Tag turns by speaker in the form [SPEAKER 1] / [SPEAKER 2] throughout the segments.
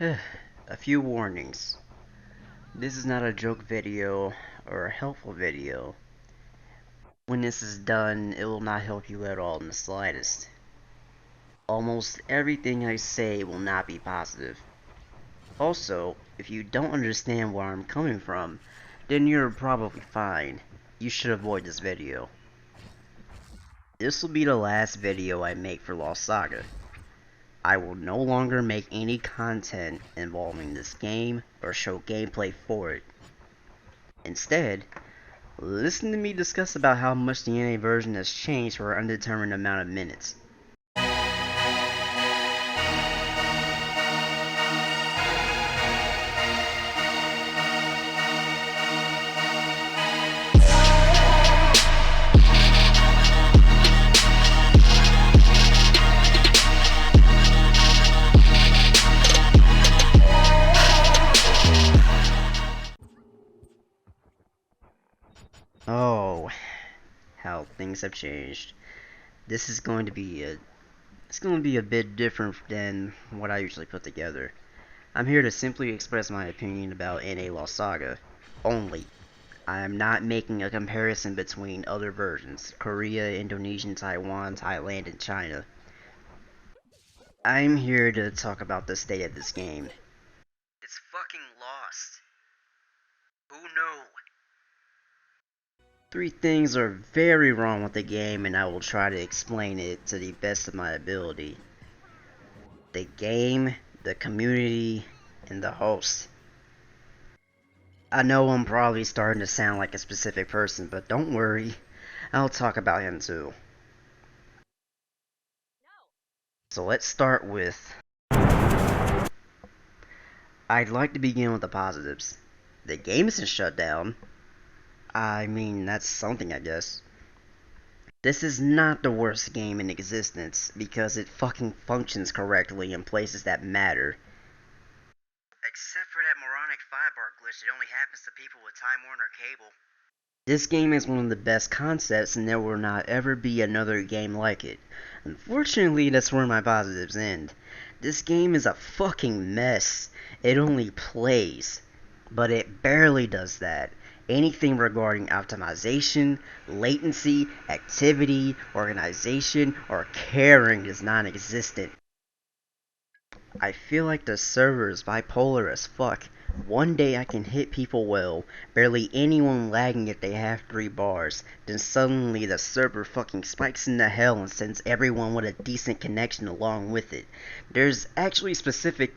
[SPEAKER 1] A few warnings. This is not a joke video or a helpful video. When this is done, it will not help you at all in the slightest. Almost everything I say will not be positive. Also, if you don't understand where I'm coming from, then you're probably fine. You should avoid this video. This will be the last video I make for Lost Saga. I will no longer make any content involving this game or show gameplay for it. Instead, listen to me discuss about how much the NA version has changed for an undetermined amount of minutes. Oh, how things have changed. This is going to be a bit different than what I usually put together. I'm here to simply express my opinion about NA Lost Saga only. I am not making a comparison between other versions, Korea, Indonesia, Taiwan, Thailand, and China. I'm here to talk about the state of this game. It's fucking lost. Who knew? Three things are very wrong with the game, and I will try to explain it to the best of my ability. The game, the community, and the host. I know I'm probably starting to sound like a specific person, but don't worry, I'll talk about him too. So let's start with... I'd like to begin with the positives. The game isn't shut down. I mean, that's something, I guess. This is not the worst game in existence, because it fucking functions correctly in places that matter. Except for that moronic 5-bar glitch that only happens to people with Time Warner cable. This game is one of the best concepts, and there will not ever be another game like it. Unfortunately, that's where my positives end. This game is a fucking mess. It only plays. But it barely does that. Anything regarding optimization, latency, activity, organization, or caring is non-existent. I feel like the server is bipolar as fuck. One day I can hit people well, barely anyone lagging if they have 3 bars, then suddenly the server fucking spikes into hell and sends everyone with a decent connection along with it. There's actually a specific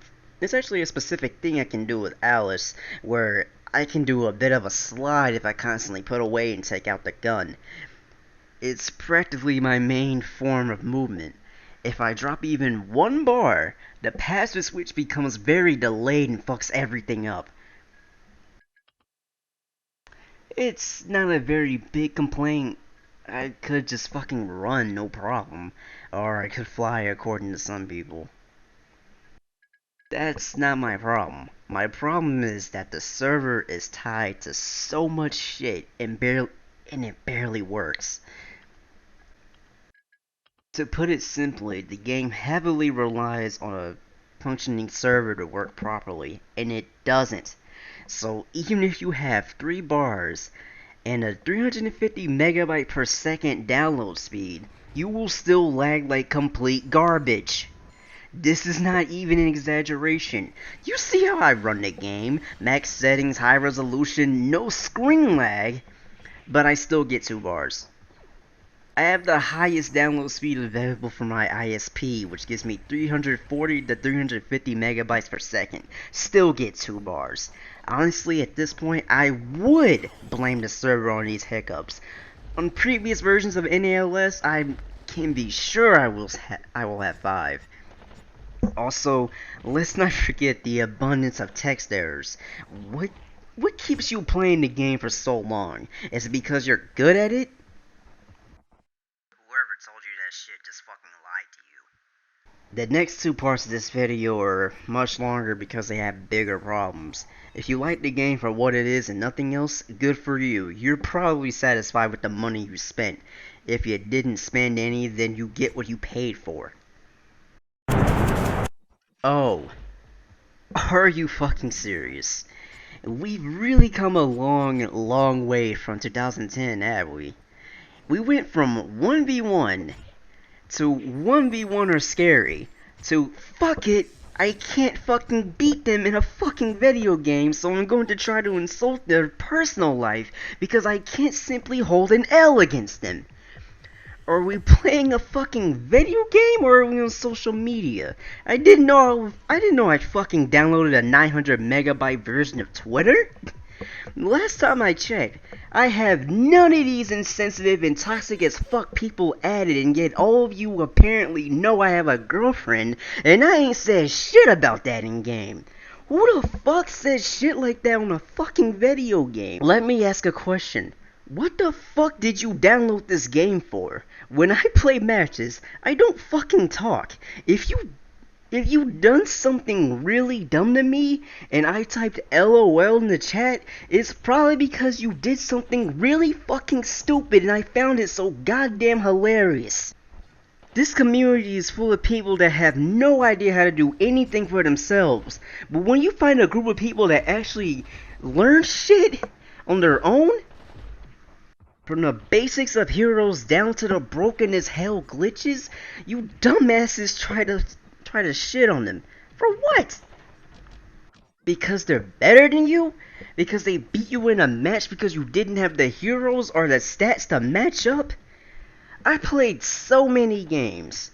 [SPEAKER 1] thing I can do with Alice, where I can do a bit of a slide if I constantly put away and take out the gun. It's practically my main form of movement. If I drop even 1 bar, the passive switch becomes very delayed and fucks everything up. It's not a very big complaint. I could just fucking run, no problem. Or I could fly according to some people. That's not my problem. My problem is that the server is tied to so much shit and it barely works. To put it simply, the game heavily relies on a functioning server to work properly, and it doesn't. So even if you have 3 bars and a 350 megabyte per second download speed, you will still lag like complete garbage. This is not even an exaggeration. You see how I run the game, max settings, high resolution, no screen lag, but I still get 2 bars. I have the highest download speed available for my ISP, which gives me 340 to 350 megabytes per second. Still get 2 bars. Honestly, at this point, I would blame the server on these hiccups. On previous versions of NALS, I can be sure I will have 5. Also, let's not forget the abundance of text errors. What keeps you playing the game for so long? Is it because you're good at it? Whoever told you that shit just fucking lied to you. The next 2 parts of this video are much longer because they have bigger problems. If you like the game for what it is and nothing else, good for you. You're probably satisfied with the money you spent. If you didn't spend any, then you get what you paid for. Oh, Are you fucking serious? We've really come a long way from 2010, have we? We went from 1v1 to 1v1 are scary to fuck it, I can't fucking beat them in a fucking video game, so I'm going to try to insult their personal life because I can't simply hold an L against them. Are we playing a fucking video game or are we on social media? I didn't know I fucking downloaded a 900 megabyte version of Twitter. Last time I checked, I have none of these insensitive and toxic as fuck people added, and yet all of you apparently know I have a girlfriend, and I ain't said shit about that in game. Who the fuck says shit like that on a fucking video game? Let me ask a question. What the fuck did you download this game for? When I play matches, I don't fucking talk. If you done something really dumb to me and I typed LOL in the chat, it's probably because you did something really fucking stupid and I found it so goddamn hilarious. This community is full of people that have no idea how to do anything for themselves. But when you find a group of people that actually learn shit on their own, from the basics of heroes down to the broken as hell glitches, you dumbasses try to shit on them. For what? Because they're better than you? Because they beat you in a match because you didn't have the heroes or the stats to match up? I played so many games.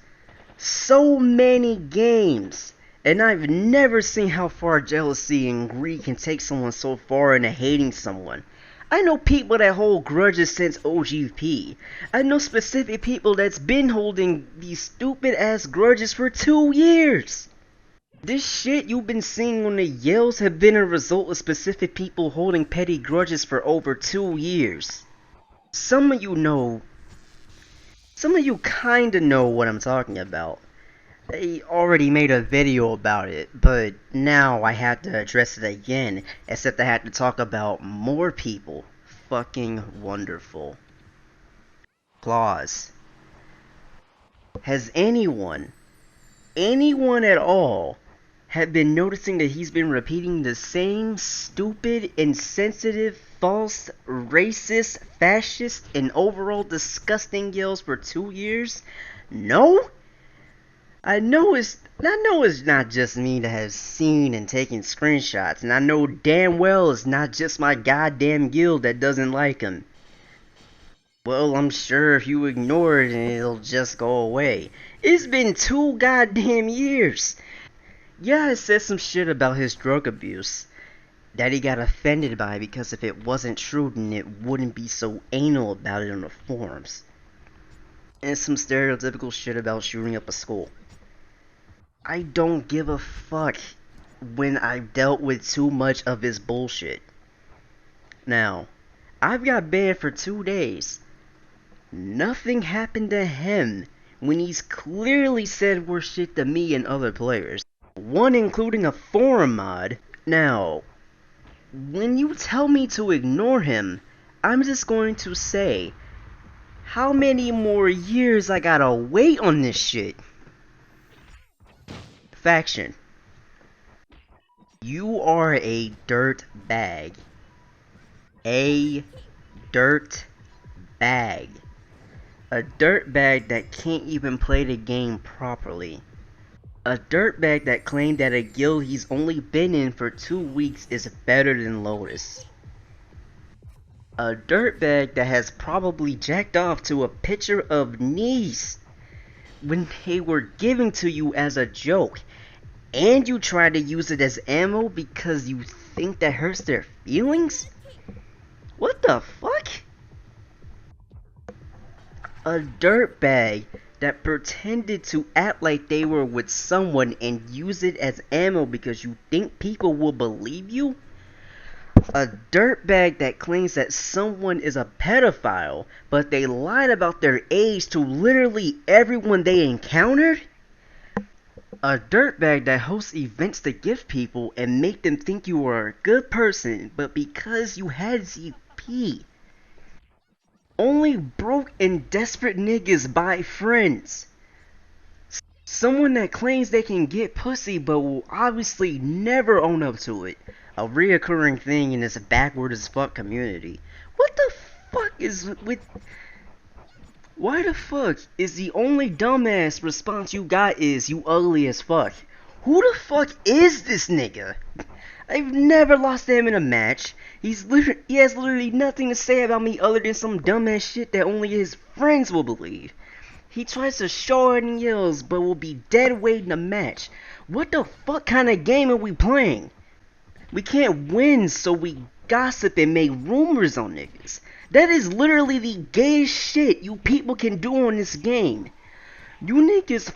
[SPEAKER 1] And I've never seen how far jealousy and greed can take someone so far into hating someone. I know people that hold grudges since OGP. I know specific people that's been holding these stupid ass grudges for 2 years. This shit you've been seeing on the yells have been a result of specific people holding petty grudges for over 2 years. Some of you kinda know what I'm talking about. I already made a video about it, but now I have to address it again, except I have to talk about more people. Fucking wonderful. Claws. Has anyone at all, have been noticing that he's been repeating the same stupid, insensitive, false, racist, fascist, and overall disgusting yells for 2 years? No? I know it's not just me that has seen and taken screenshots, and I know damn well it's not just my goddamn guild that doesn't like him. Well, I'm sure if you ignore it, it'll just go away. It's been 2 goddamn years. Yeah, I said some shit about his drug abuse that he got offended by because if it wasn't true, then it wouldn't be so anal about it on the forums. And some stereotypical shit about shooting up a school. I don't give a fuck when I've dealt with too much of his bullshit. Now, I've got banned for 2 days. Nothing happened to him when he's clearly said worse shit to me and other players. One including a forum mod. Now, when you tell me to ignore him, I'm just going to say, how many more years I gotta wait on this shit? Faction. You are a dirt bag. A dirt bag. A dirt bag that can't even play the game properly. A dirtbag that claimed that a guild he's only been in for 2 weeks is better than Lotus. A dirtbag that has probably jacked off to a picture of knees when they were given to you as a joke, and you try to use it as ammo because you think that hurts their feelings? What the fuck? A dirtbag that pretended to act like they were with someone and use it as ammo because you think people will believe you? A dirtbag that claims that someone is a pedophile, but they lied about their age to literally everyone they encountered? A dirtbag that hosts events to gift people and make them think you are a good person, but because you had ZP. Only broke and desperate niggas buy friends. Someone that claims they can get pussy but will obviously never own up to it. A reoccurring thing in this backward as fuck community. What the fuck is with... Why the fuck is the only dumbass response you got is you ugly as fuck? Who the fuck is this nigga? I've never lost to him in a match. He has literally nothing to say about me other than some dumbass shit that only his friends will believe. He tries to show it and yells, but will be dead weight in a match. What the fuck kind of game are we playing? We can't win, so we gossip and make rumors on niggas. That is literally the gayest shit you people can do on this game. You niggas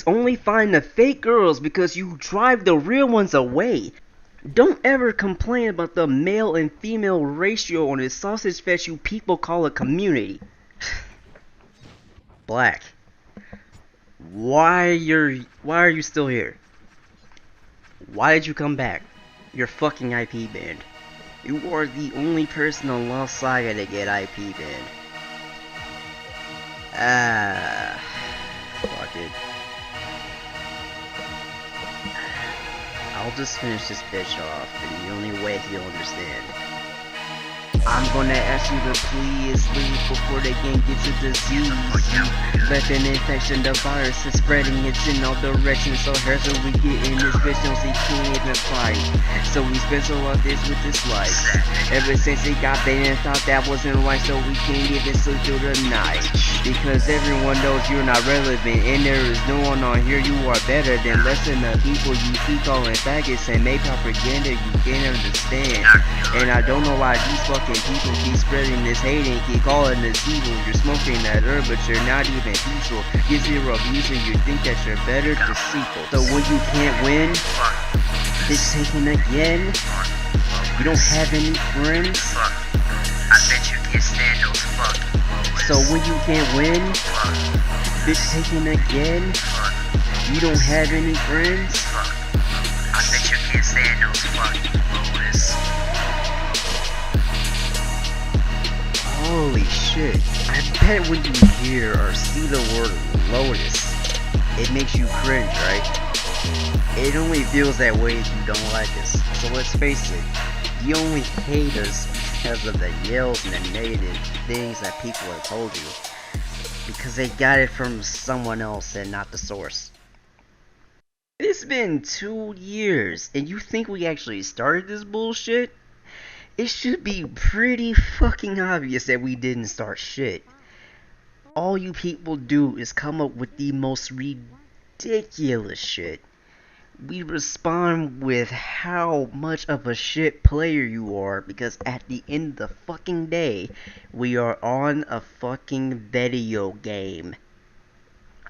[SPEAKER 1] only find the fake girls because you drive the real ones away. Don't ever complain about the male and female ratio on this sausage fest you people call a community. Black. Why are you still here? Why did you come back? You're fucking IP banned. You are the only person on Lost Saga to get IP banned. Fuck it. I'll just finish this bitch off in the only way he'll understand. I'm gonna ask you to please leave before the game gets a disease. Let an infection, the virus is spreading, it's in all directions. So here's what we get in this bitch, knows he can't even fight. So we spent so lot this with this life. Ever since it got banned, thought that wasn't right, so we can't even sleep through the night. Because everyone knows you're not relevant, and there is no one on here you are better than. Less than the people you keep calling faggots and make propaganda you can't understand. And I don't know why these fucking people keep spreading this hate and keep calling us evil. You're smoking that herb, but you're not even peaceful. Gives you abuse and you think that you're better to sequel. So when you can't win, it's taken again. You don't have any friends.
[SPEAKER 2] I bet you can't stand those fucking moments.
[SPEAKER 1] So when you can't win, bitch taken again. You don't have any friends.
[SPEAKER 2] I bet you can't stand those fucking moments.
[SPEAKER 1] Holy shit. I bet when you hear or see the word Lotus, it makes you cringe, right? It only feels that way if you don't like us. So let's face it, you only hate us because of the yells and the negative things that people have told you. Because they got it from someone else and not the source. It's been 2 years, and you think we actually started this bullshit? It should be pretty fucking obvious that we didn't start shit. All you people do is come up with the most ridiculous shit. We respond with how much of a shit player you are, because at the end of the fucking day, we are on a fucking video game.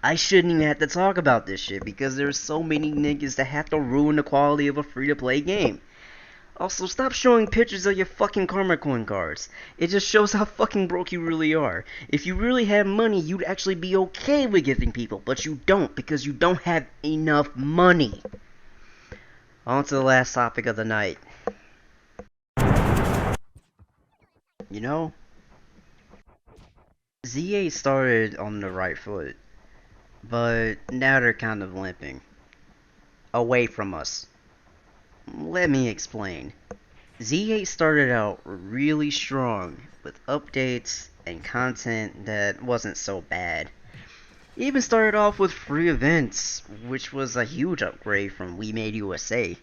[SPEAKER 1] I shouldn't even have to talk about this shit, because there's so many niggas that have to ruin the quality of a free-to-play game. Also, stop showing pictures of your fucking Karma Coin cards. It just shows how fucking broke you really are. If you really had money, you'd actually be okay with giving people, but you don't, because you don't have enough money. On to the last topic of the night. You know, ZA started on the right foot, but now they're kind of limping away from us. Let me explain. Z8 started out really strong with updates and content that wasn't so bad. It even started off with free events, which was a huge upgrade from We Made USA.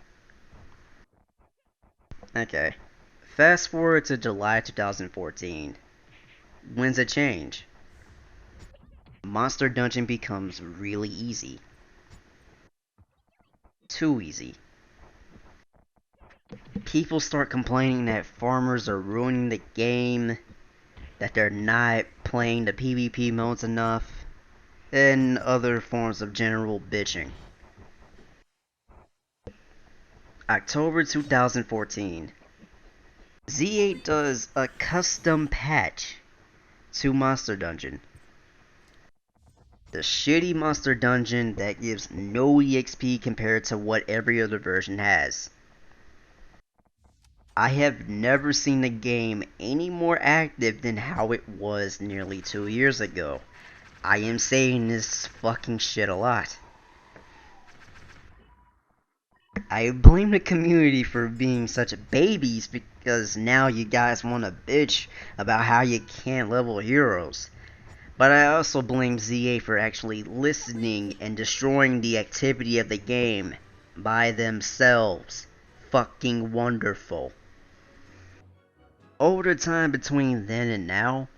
[SPEAKER 1] Okay, fast forward to July 2014. When's a change? Monster Dungeon becomes really easy. Too easy. People start complaining that farmers are ruining the game, that they're not playing the PvP modes enough, and other forms of general bitching. October 2014. Z8 does a custom patch to Monster Dungeon. The shitty Monster Dungeon that gives no EXP compared to what every other version has. I have never seen the game any more active than how it was nearly 2 years ago. I am saying this fucking shit a lot. I blame the community for being such babies because now you guys want to bitch about how you can't level heroes. But I also blame ZA for actually listening and destroying the activity of the game by themselves. Fucking wonderful. Over the time between then and now,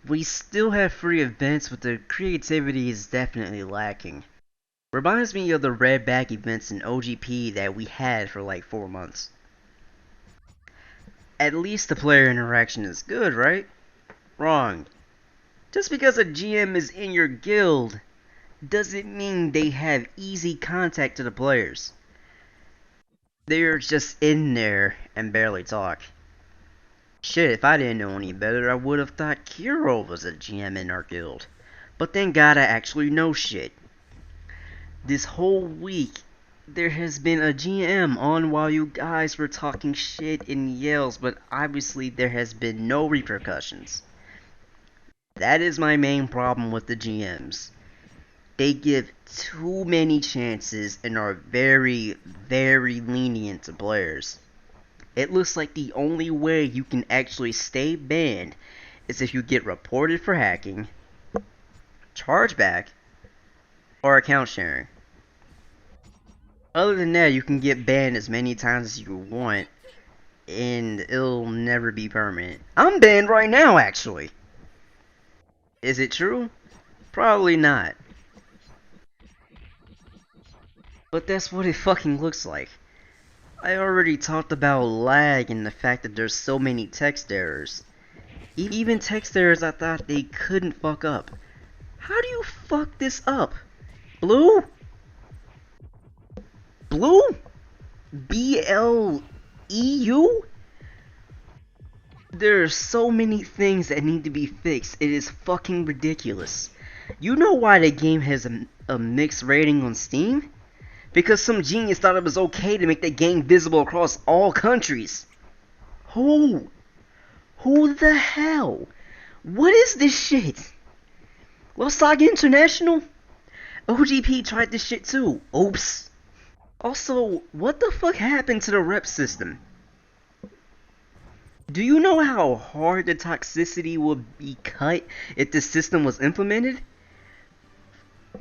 [SPEAKER 1] we still have free events, but the creativity is definitely lacking. Reminds me of the red bag events in OGP that we had for like 4 months. At least the player interaction is good, right? Wrong. Just because a GM is in your guild doesn't mean they have easy contact to the players. They're just in there and barely talk. Shit, if I didn't know any better, I would have thought Kiro was a GM in our guild. But thank God I actually know shit. This whole week, there has been a GM on while you guys were talking shit in yells, but obviously there has been no repercussions. That is my main problem with the GMs. They give too many chances and are very, very lenient to players. It looks like the only way you can actually stay banned is if you get reported for hacking, chargeback, or account sharing. Other than that, you can get banned as many times as you want, and it'll never be permanent. I'm banned right now, actually. Is it true? Probably not. But that's what it fucking looks like. I already talked about lag and the fact that there's so many text errors. Even text errors I thought they couldn't fuck up. How do you fuck this up? Blue? Blue? BLEU? There are so many things that need to be fixed. It is fucking ridiculous. You know why the game has a mixed rating on Steam? Because some genius thought it was okay to make the game visible across all countries. Who? Who the hell? What is this shit? Saga International? OGP tried this shit too. Oops. Also, what the fuck happened to the rep system? Do you know how hard the toxicity would be cut if the system was implemented?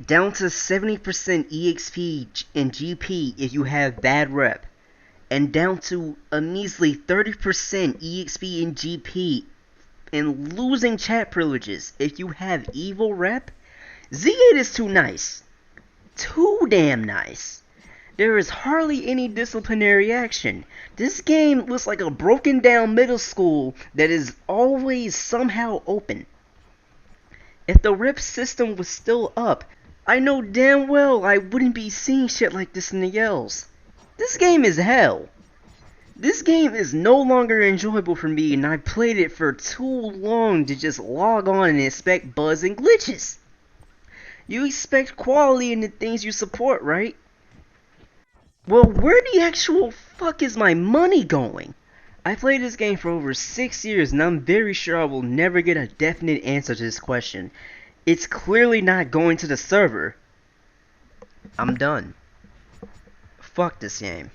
[SPEAKER 1] Down to 70% EXP and GP if you have bad rep, and down to a measly 30% EXP and GP and losing chat privileges if you have evil rep. Z8 is too nice. Too damn nice. There is hardly any disciplinary action. This game looks like a broken down middle school that is always somehow open. If the rep system was still up, I know damn well I wouldn't be seeing shit like this in the yells. This game is hell. This game is no longer enjoyable for me, and I've played it for too long to just log on and expect bugs and glitches. You expect quality in the things you support, right? Well, where the actual fuck is my money going? I played this game for over 6 years, and I'm very sure I will never get a definite answer to this question. It's clearly not going to the server. I'm done. Fuck this game.